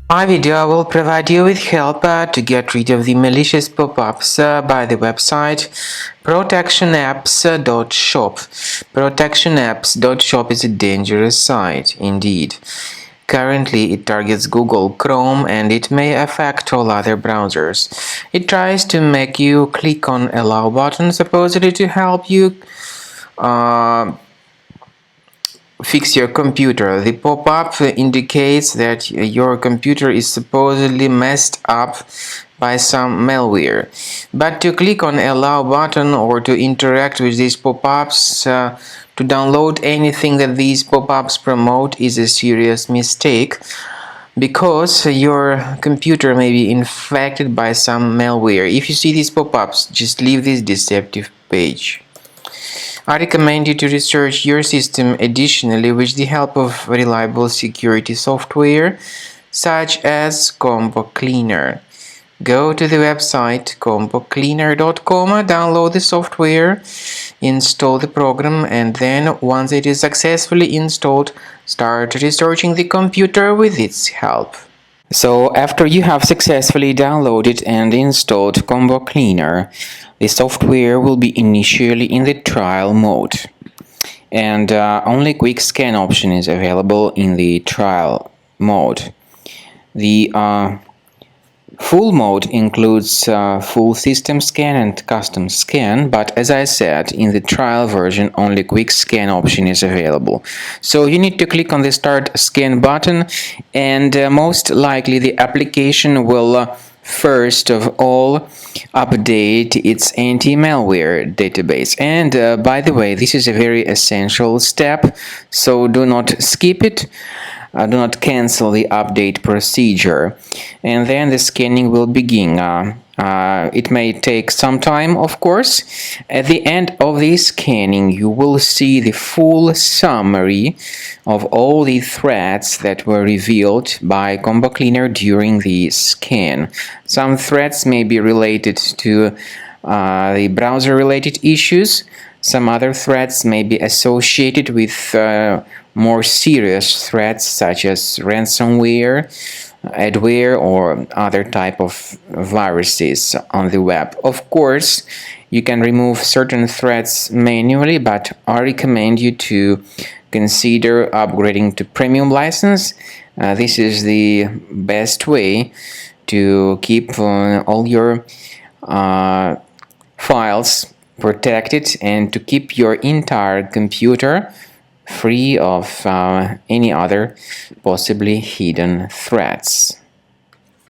My video will provide you with help to get rid of the malicious pop-ups by the website Protectionapps.shop. Protectionapps.shop is a dangerous site, indeed. Currently, it targets Google Chrome and it may affect all other browsers. It tries to make you click on Allow button, supposedly to help you uh, fix your computer. The pop-up indicates that your computer is supposedly messed up by some malware. But to click on Allow button or to interact with these pop-ups, to download anything that these pop-ups promote is a serious mistake, because your computer may be infected by some malware. If you see these pop-ups, just leave this deceptive page. I recommend you to research your system additionally with the help of reliable security software such as Combo Cleaner. Go to the website combocleaner.com, download the software, install the program, and then once it is successfully installed, start researching the computer with its help. So after you have successfully downloaded and installed Combo Cleaner, the software will be initially in the trial mode, and only quick scan option is available in the trial mode. The full mode includes full system scan and custom scan, but as I said, in the trial version only quick scan option is available. So you need to click on the start scan button, and most likely the application will first of all update its anti-malware database. And by the way, this is a very essential step, so do not skip it. Do not cancel the update procedure, and then the scanning will begin. It may take some time, of course. At the end of the scanning, you will see the full summary of all the threats that were revealed by Combo Cleaner during the scan. Some threats may be related to the browser-related issues. Some other threats may be associated with more serious threats such as ransomware, adware, or other type of viruses on the web. Of course, you can remove certain threats manually, but I recommend you to consider upgrading to premium license. This is the best way to keep all your files protected and to keep your entire computer free of any other possibly hidden threats.